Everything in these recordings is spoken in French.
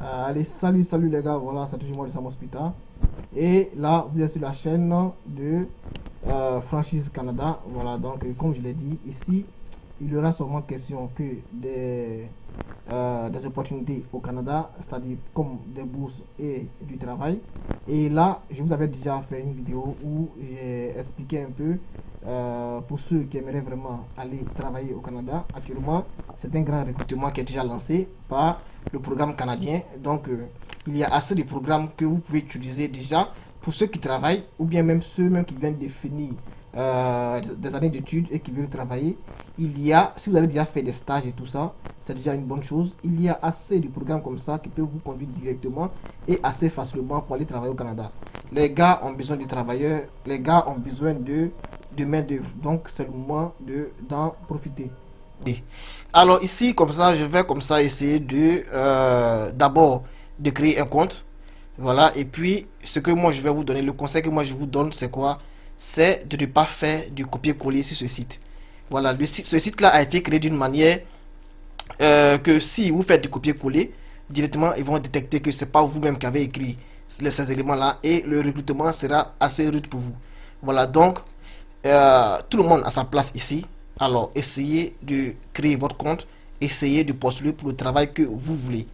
Allez, salut les gars, voilà, c'est toujours moi de Sam Hospital. Et là, vous êtes sur la chaîne de Franchise Canada. Voilà, donc comme je l'ai dit, ici, il y aura sûrement question que des opportunités au Canada, c'est-à-dire comme des bourses et du travail. Et là, je vous avais déjà fait une vidéo où j'ai expliqué un peu pour ceux qui aimeraient vraiment aller travailler au Canada. Actuellement, c'est un grand recrutement qui est déjà lancé par le programme canadien. Donc, il y a assez de programmes que vous pouvez utiliser déjà pour ceux qui travaillent ou bien même ceux même qui viennent de finir des années d'études et qui veulent travailler. Il y a, si vous avez déjà fait des stages et tout ça, c'est déjà une bonne chose. Il y a assez de programmes comme ça qui peuvent vous conduire directement et assez facilement pour aller travailler au Canada. Les gars ont besoin de travailleurs, les gars ont besoin de main-d'œuvre. Donc, c'est le moment d'en profiter. Alors ici, comme ça, je vais comme ça essayer de d'abord de créer un compte. Voilà, et puis ce que moi je vais vous donner, le conseil que moi je vous donne, c'est quoi? C'est de ne pas faire du copier-coller sur ce site. Voilà, ce site-là a été créé d'une manière que si vous faites du copier-coller, directement ils vont détecter que c'est pas vous-même qui avez écrit ces éléments-là et le recrutement sera assez rude pour vous. Voilà, donc tout le monde a sa place ici. Alors, essayez de créer votre compte, essayez de postuler pour le travail que vous voulez.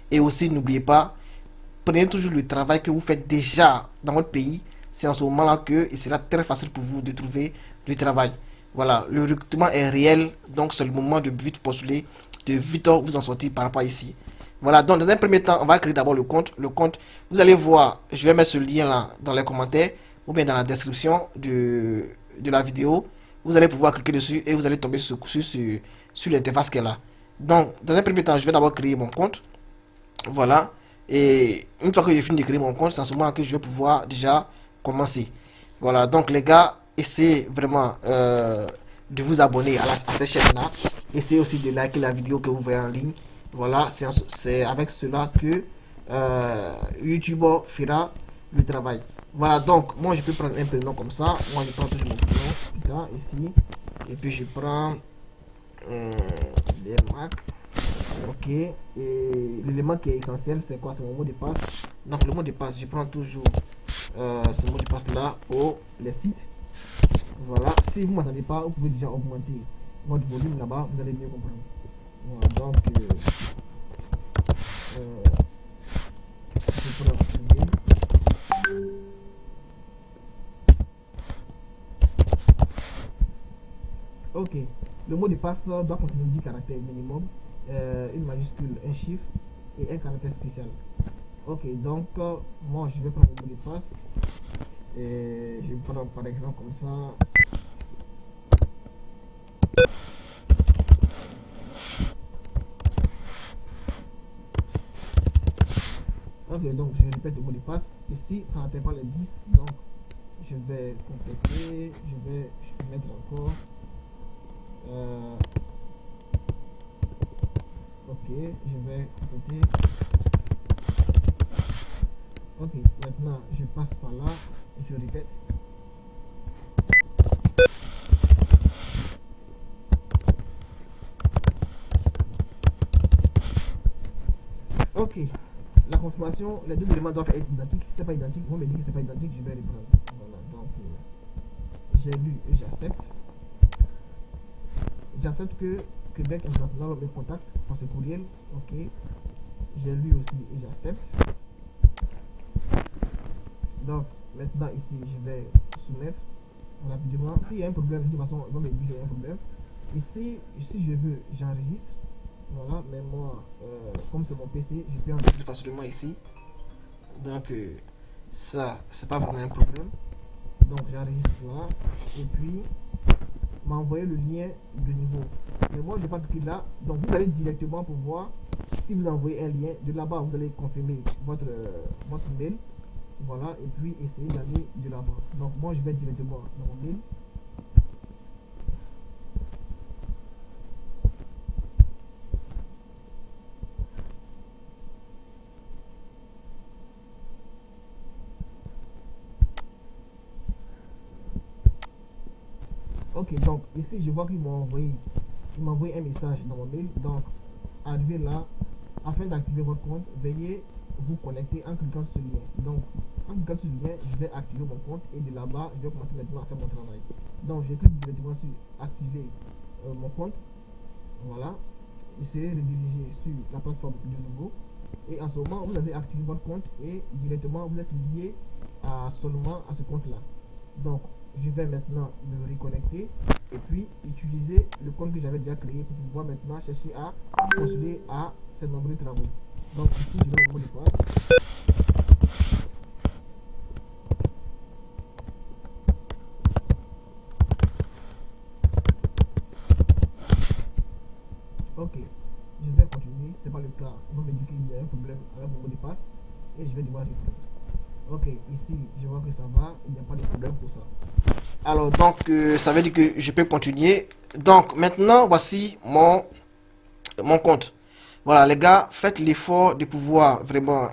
Et aussi, n'oubliez pas, prenez toujours le travail que vous faites déjà dans votre pays. C'est en ce moment-là que il sera très facile pour vous de trouver du travail. Voilà, le recrutement est réel, donc c'est le moment de vite postuler, de vite vous en sortir par rapport à ici. Voilà, donc dans un premier temps, on va créer d'abord le compte. Le compte, vous allez voir, je vais mettre ce lien là dans les commentaires ou bien dans la description de la vidéo. Vous allez pouvoir cliquer dessus et vous allez tomber sur l'interface qui est là. Donc, dans un premier temps, je vais d'abord créer mon compte. Voilà. Et une fois que j'ai fini de créer mon compte, c'est à ce moment que je vais pouvoir déjà commencer. Voilà. Donc, les gars, essayez vraiment de vous abonner à cette chaîne-là. Essayez aussi de liker la vidéo que vous voyez en ligne. Voilà. C'est avec cela que YouTube fera le travail. Voilà. Donc, moi, je peux prendre un prénom comme ça. Moi, je prends toujours mon prénom. Ici. Et puis, je prends des marques. Ok, et l'élément qui est essentiel, c'est quoi? C'est mon mot de passe. Donc, le mot de passe, je prends toujours ce mot de passe là pour les sites. Voilà, si vous ne m'entendez pas, vous pouvez déjà augmenter votre volume là-bas, vous allez mieux comprendre. Voilà, donc, euh, je prends email. Ok, le mot de passe doit contenir 10 caractères minimum, une majuscule, un chiffre et un caractère spécial. Ok, donc moi je vais prendre le mot de passe et je vais prendre par exemple comme ça. Ok, donc je répète le mot de passe. Ici, ça n'atteint pas les 10, donc je vais compléter, je vais mettre encore. Euh, ok, je vais compléter. Ok, maintenant je passe par là, je répète. Ok, la confirmation, les deux éléments doivent être identiques. Si c'est pas identique, on me dit que c'est pas identique, je vais reprendre. Voilà, donc j'ai lu et j'accepte. J'accepte que Québec International me contacte par ce courriel. Ok, j'ai lu aussi et j'accepte. Donc maintenant ici, je vais soumettre rapidement. S'il y a un problème, de toute façon, on va me dire qu'il y a un problème. Ici, si je veux, j'enregistre. Voilà, mais moi, comme c'est mon PC, je peux enregistrer facilement ici. Donc, ça, c'est pas vraiment un problème. Donc, j'enregistre là. Et puis, m'envoyer le lien de niveau. Mais moi, je vais pas cliquer là. Donc, vous allez directement pour voir si vous envoyez un lien. De là-bas, vous allez confirmer votre mail. Voilà, et puis essayer d'aller de là-bas. Donc, moi, je vais directement dans mon mail. Ok, donc ici, je vois qu'ils m'ont envoyé un message dans mon mail. Donc, arrivé là, afin d'activer votre compte, veuillez vous connecter en cliquant sur ce lien. Donc, en cliquant sur le lien, je vais activer mon compte et de là-bas, je vais commencer maintenant à faire mon travail. Donc, je clique directement sur activer mon compte. Voilà. Il serait redirigé sur la plateforme de nouveau. Et en ce moment, vous avez activé votre compte et directement, vous êtes lié seulement à ce compte-là. Donc, je vais maintenant me reconnecter et puis utiliser le compte que j'avais déjà créé pour pouvoir maintenant chercher à postuler à ces nombreux travaux. Donc, ici, je vais au mot de passe. Ok, je vais continuer. Si ce n'est pas le cas, on va me dire qu'il y a un problème avec mon mot de passe et je vais devoir répondre. Ok, ici, je vois que ça va, il n'y a pas de problème pour ça. Alors, donc, ça veut dire que je peux continuer. Donc, maintenant, voici mon compte. Voilà, les gars, faites l'effort de pouvoir vraiment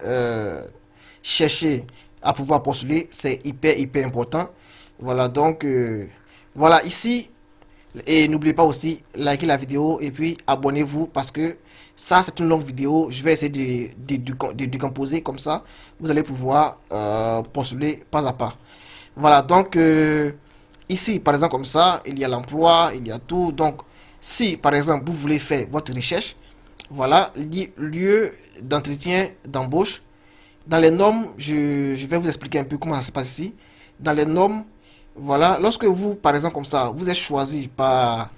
chercher à pouvoir postuler. C'est hyper important. Voilà, donc, voilà, ici, et n'oubliez pas aussi, likez la vidéo et puis abonnez-vous parce que ça, c'est une longue vidéo. Je vais essayer de décomposer comme ça. Vous allez pouvoir postuler pas à pas. Voilà, donc ici, par exemple, comme ça, il y a l'emploi, il y a tout. Donc, si, par exemple, vous voulez faire votre recherche, voilà, lieu d'entretien d'embauche. Dans les normes, je vais vous expliquer un peu comment ça se passe ici. Dans les normes, voilà, lorsque vous, par exemple, comme ça, vous êtes choisi par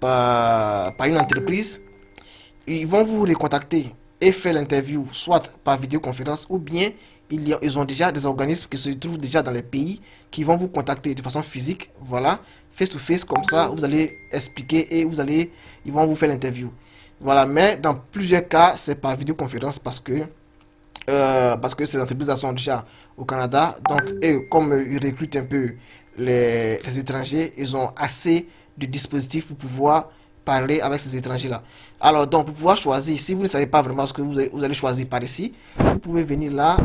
une entreprise, ils vont vous recontacter et faire l'interview, soit par vidéoconférence, ou bien ils ont déjà des organismes qui se trouvent déjà dans les pays qui vont vous contacter de façon physique, voilà, face to face, comme ça, vous allez expliquer et ils vont vous faire l'interview. Voilà, mais dans plusieurs cas, c'est par vidéoconférence parce que ces entreprises sont déjà au Canada. Donc, et comme ils recrutent un peu les étrangers, ils ont assez de dispositifs pour pouvoir parler avec ces étrangers-là. Alors, donc, pour pouvoir choisir, si vous ne savez pas vraiment ce que vous allez choisir par ici, vous pouvez venir là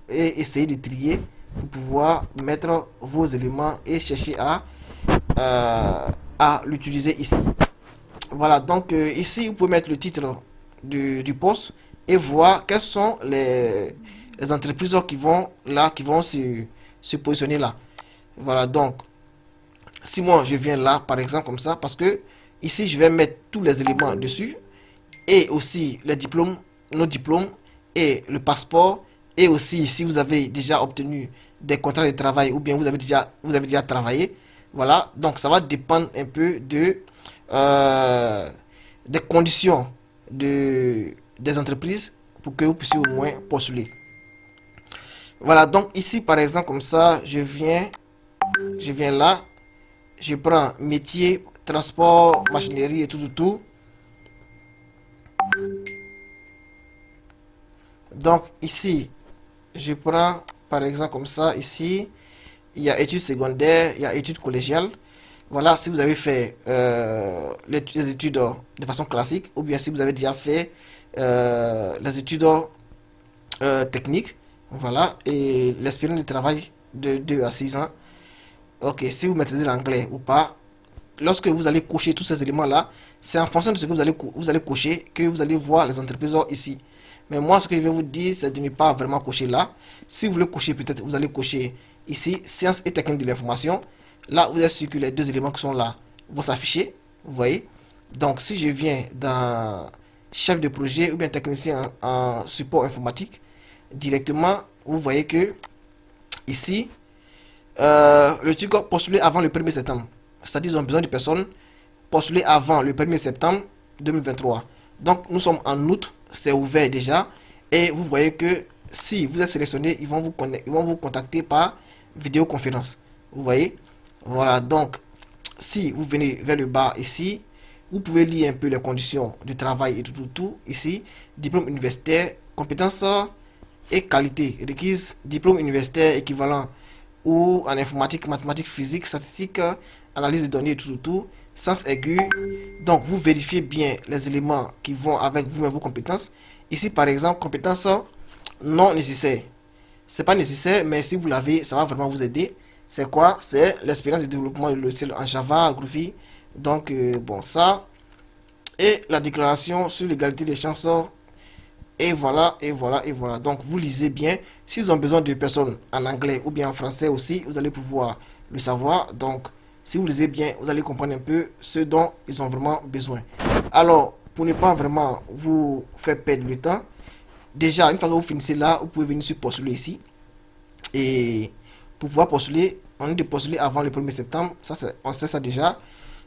et essayer de trier pour pouvoir mettre vos éléments et chercher à l'utiliser ici. Voilà, donc ici, vous pouvez mettre le titre du poste et voir quelles sont les entreprises qui vont là, qui vont se positionner là. Voilà, donc, si moi je viens là, par exemple, comme ça, parce que ici, je vais mettre tous les éléments dessus et aussi les diplômes, nos diplômes et le passeport. Et aussi, si vous avez déjà obtenu des contrats de travail ou bien vous avez déjà travaillé, voilà, donc ça va dépendre un peu euh, des conditions des entreprises pour que vous puissiez au moins postuler. Voilà, donc ici par exemple comme ça, je viens là, je prends métier, transport, machinerie et tout. Donc ici, je prends par exemple comme ça, ici, il y a études secondaires, il y a études collégiales. Voilà, si vous avez fait les études de façon classique, ou bien si vous avez déjà fait les études techniques, voilà, et l'expérience de travail de 2 à 6 ans. Ok, si vous maîtrisez l'anglais ou pas, lorsque vous allez cocher tous ces éléments-là, c'est en fonction de ce que vous allez cocher que vous allez voir les entreprises ici. Mais moi, ce que je vais vous dire, c'est de ne pas vraiment cocher là. Si vous voulez cocher, peut-être vous allez cocher ici, sciences et techniques de l'information. Là, vous êtes sûr que les deux éléments qui sont là vont s'afficher. Vous voyez. Donc, si je viens dans chef de projet ou bien technicien en support informatique, directement, vous voyez que ici, le truc postulé avant le 1er septembre. C'est-à-dire qu'ils ont besoin de personnes postulées avant le 1er septembre 2023. Donc, nous sommes en août, c'est ouvert déjà. Et vous voyez que si vous êtes sélectionné, ils vont vous contacter par vidéoconférence. Vous voyez. Voilà, donc, si vous venez vers le bas ici, vous pouvez lire un peu les conditions de travail et tout ici. Diplôme universitaire, compétences et qualité requises, diplôme universitaire équivalent ou en informatique, mathématiques, physique, statistique, analyse de données et tout, sens aigu. Donc, vous vérifiez bien les éléments qui vont avec vous-même vos compétences. Ici, par exemple, compétences non nécessaires. C'est pas nécessaire, mais si vous l'avez, ça va vraiment vous aider. C'est quoi? C'est l'expérience de développement de logiciel en Java, Groovy. Donc, bon, ça. Et la déclaration sur l'égalité des chances Et voilà, et voilà, et voilà. Donc, vous lisez bien. S'ils ont besoin de personnes en anglais ou bien en français aussi, vous allez pouvoir le savoir. Donc, si vous lisez bien, vous allez comprendre un peu ce dont ils ont vraiment besoin. Alors, pour ne pas vraiment vous faire perdre le temps, déjà, une fois que vous finissez là, vous pouvez venir sur postuler ici. Et pour pouvoir postuler, on est de postuler avant le 1er septembre. Ça, on sait ça déjà.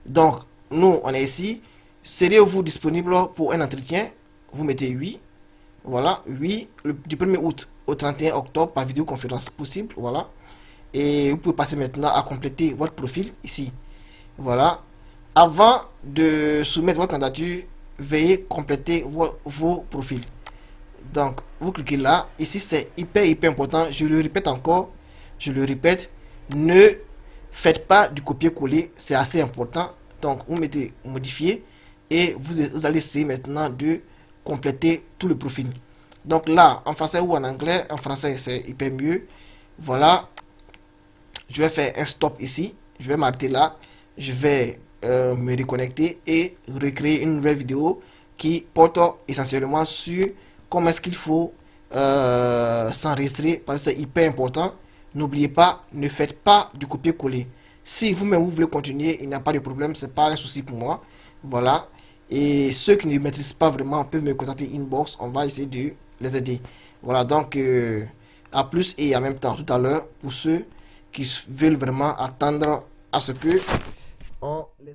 Donc, nous, on est ici. Serez-vous disponible pour un entretien? Vous mettez oui. Voilà, oui, du 1er août au 31 octobre par vidéoconférence possible. Voilà. Et vous pouvez passer maintenant à compléter votre profil ici. Voilà. Avant de soumettre votre candidature, veuillez compléter vos profils. Donc, vous cliquez là. Ici, c'est hyper important. Je le répète encore. Je le répète. Ne faites pas du copier-coller. C'est assez important. Donc, vous mettez modifier. Et vous allez essayer maintenant de compléter tout le profil. Donc là, en français ou en anglais. En français, c'est hyper mieux. Voilà. Je vais faire un stop ici. Je vais m'arrêter là. Je vais me reconnecter et recréer une nouvelle vidéo qui porte essentiellement sur comment est-ce qu'il faut s'enregistrer, parce que c'est hyper important. N'oubliez pas, ne faites pas du copier-coller. Si vous-même vous voulez continuer, il n'y a pas de problème, c'est pas un souci pour moi. Voilà. Et ceux qui ne maîtrisent pas vraiment peuvent me contacter inbox, on va essayer de les aider. Voilà, donc à plus et en même temps tout à l'heure pour ceux qui veulent vraiment attendre à ce que on les